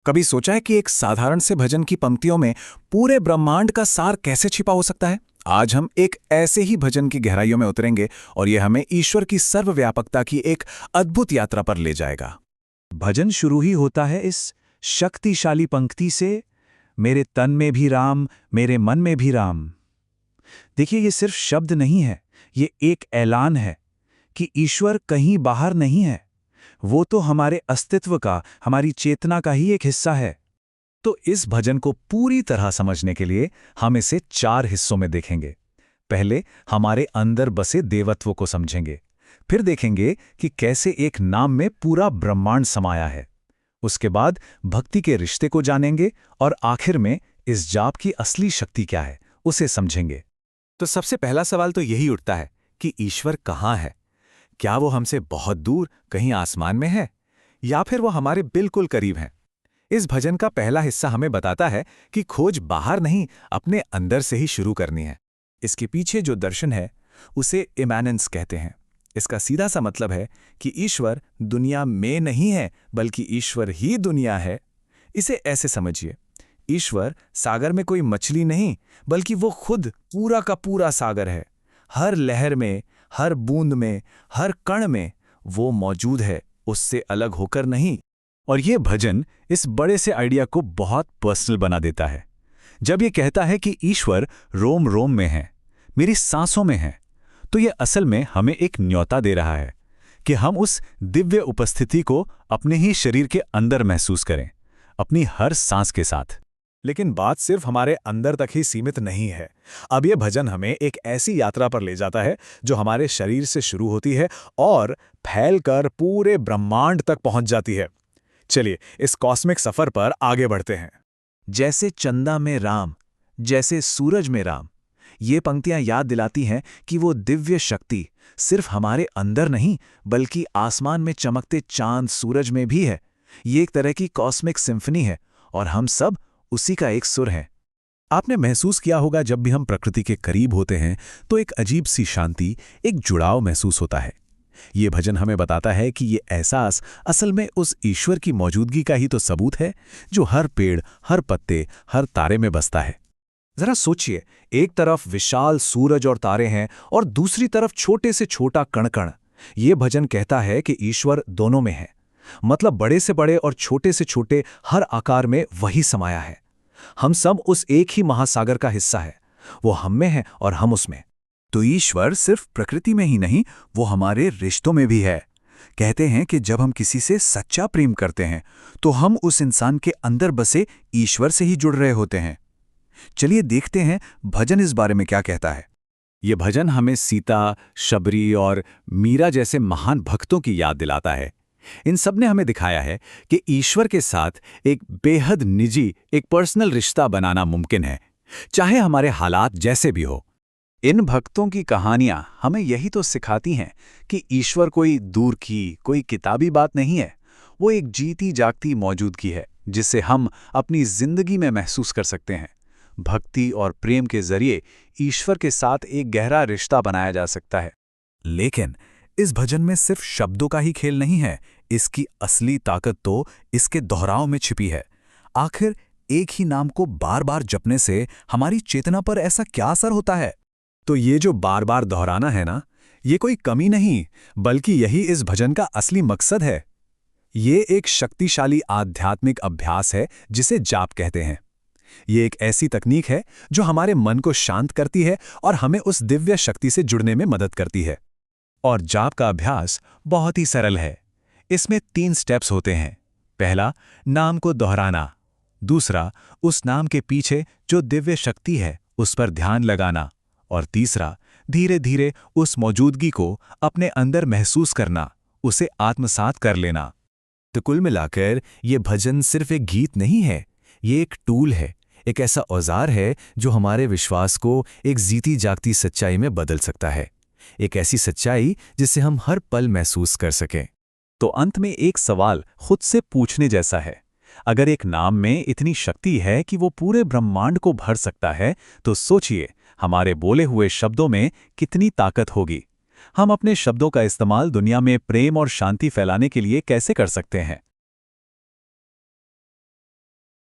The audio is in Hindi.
कभी सोचा है कि एक साधारण से भजन की पंक्तियों में पूरे ब्रह्मांड का सार कैसे छिपा हो सकता है? आज हम एक ऐसे ही भजन की गहराइयों में उतरेंगे और यह हमें ईश्वर की सर्वव्यापकता की एक अद्भुत यात्रा पर ले जाएगा। भजन शुरू ही होता है इस शक्तिशाली पंक्ति से, मेरे तन में भी राम, मेरे मन में भी राम। देखिए, ये सिर्फ शब्द नहीं है, ये एक ऐलान है कि ईश्वर कहीं बाहर नहीं है। वो तो हमारे अस्तित्व का, हमारी चेतना का ही एक हिस्सा है। तो इस भजन को पूरी तरह समझने के लिए हम इसे 4 हिस्सों में देखेंगे। पहले हमारे अंदर बसे देवत्व को समझेंगे, फिर देखेंगे कि कैसे एक नाम में पूरा ब्रह्मांड समाया है। उसके बाद भक्ति के रिश्ते को जानेंगे और आखिर में इस जाप की असली शक्ति क्या है, उसे समझेंगे। तो सबसे पहला सवाल तो यही उठता है कि ईश्वर कहाँ है? क्या वो हमसे बहुत दूर कहीं आसमान में है, या फिर वो हमारे बिल्कुल करीब हैं? इस भजन का पहला हिस्सा हमें बताता है कि खोज बाहर नहीं, अपने अंदर से ही शुरू करनी है। इसके पीछे जो दर्शन है उसे इमैनेंस कहते हैं। इसका सीधा सा मतलब है कि ईश्वर दुनिया में नहीं है, बल्कि ईश्वर ही दुनिया है। इसे ऐसे समझिए, ईश्वर सागर में कोई मछली नहीं, बल्कि वो खुद पूरा का पूरा सागर है। हर लहर में, हर बूंद में, हर कण में वो मौजूद है, उससे अलग होकर नहीं। और ये भजन इस बड़े से आइडिया को बहुत पर्सनल बना देता है। जब ये कहता है कि ईश्वर रोम रोम में है, मेरी सांसों में है, तो ये असल में हमें एक न्योता दे रहा है कि हम उस दिव्य उपस्थिति को अपने ही शरीर के अंदर महसूस करें, अपनी हर सांस के साथ। लेकिन बात सिर्फ हमारे अंदर तक ही सीमित नहीं है। अब यह भजन हमें एक ऐसी यात्रा पर ले जाता है जो हमारे शरीर से शुरू होती है और फैलकर पूरे ब्रह्मांड तक पहुंच जाती है। चलिए इस कॉस्मिक सफर पर आगे बढ़ते हैं। जैसे चंदा में राम, जैसे सूरज में राम, ये पंक्तियां याद दिलाती हैं कि वो दिव्य शक्ति सिर्फ हमारे अंदर नहीं, बल्कि आसमान में चमकते चांद सूरज में भी है। ये एक तरह की कॉस्मिक सिम्फनी है और हम सब उसी का एक सुर है। आपने महसूस किया होगा, जब भी हम प्रकृति के करीब होते हैं तो एक अजीब सी शांति, एक जुड़ाव महसूस होता है। ये भजन हमें बताता है कि ये एहसास असल में उस ईश्वर की मौजूदगी का ही तो सबूत है जो हर पेड़, हर पत्ते, हर तारे में बसता है। जरा सोचिए, एक तरफ विशाल सूरज और तारे हैं और दूसरी तरफ छोटे से छोटा कण-कण। ये भजन कहता है कि ईश्वर दोनों में है, मतलब बड़े से बड़े और छोटे से छोटे हर आकार में वही समाया है। हम सब उस एक ही महासागर का हिस्सा है। वो हम में है और हम उसमें। तो ईश्वर सिर्फ प्रकृति में ही नहीं, वो हमारे रिश्तों में भी है। कहते हैं कि जब हम किसी से सच्चा प्रेम करते हैं तो हम उस इंसान के अंदर बसे ईश्वर से ही जुड़ रहे होते हैं। चलिए देखते हैं भजन इस बारे में क्या कहता है। ये भजन हमें सीता, शबरी और मीरा जैसे महान भक्तों की याद दिलाता है। इन सब ने हमें दिखाया है कि ईश्वर के साथ एक बेहद निजी, एक पर्सनल रिश्ता बनाना मुमकिन है, चाहे हमारे हालात जैसे भी हो। इन भक्तों की कहानियां हमें यही तो सिखाती हैं कि ईश्वर कोई दूर की, कोई किताबी बात नहीं है। वो एक जीती जागती मौजूदगी है जिसे हम अपनी जिंदगी में महसूस कर सकते हैं। भक्ति और प्रेम के जरिए ईश्वर के साथ एक गहरा रिश्ता बनाया जा सकता है। लेकिन इस भजन में सिर्फ शब्दों का ही खेल नहीं है। इसकी असली ताकत तो इसके दोहराव में छिपी है। आखिर एक ही नाम को बार बार जपने से हमारी चेतना पर ऐसा क्या असर होता है? तो ये जो बार बार दोहराना है ना, ये कोई कमी नहीं, बल्कि यही इस भजन का असली मकसद है। ये एक शक्तिशाली आध्यात्मिक अभ्यास है जिसे जाप कहते हैं। ये एक ऐसी तकनीक है जो हमारे मन को शांत करती है और हमें उस दिव्य शक्ति से जुड़ने में मदद करती है। और जाप का अभ्यास बहुत ही सरल है। इसमें 3 स्टेप्स होते हैं। पहला, नाम को दोहराना। दूसरा, उस नाम के पीछे जो दिव्य शक्ति है उस पर ध्यान लगाना। और तीसरा, धीरे धीरे उस मौजूदगी को अपने अंदर महसूस करना, उसे आत्मसात कर लेना। तो कुल मिलाकर ये भजन सिर्फ एक गीत नहीं है, ये एक टूल है, एक ऐसा औजार है जो हमारे विश्वास को एक जीती जागती सच्चाई में बदल सकता है। एक ऐसी सच्चाई जिसे हम हर पल महसूस कर सकें। तो अंत में एक सवाल खुद से पूछने जैसा है। अगर एक नाम में इतनी शक्ति है कि वो पूरे ब्रह्मांड को भर सकता है, तो सोचिए हमारे बोले हुए शब्दों में कितनी ताकत होगी। हम अपने शब्दों का इस्तेमाल दुनिया में प्रेम और शांति फैलाने के लिए कैसे कर सकते हैं?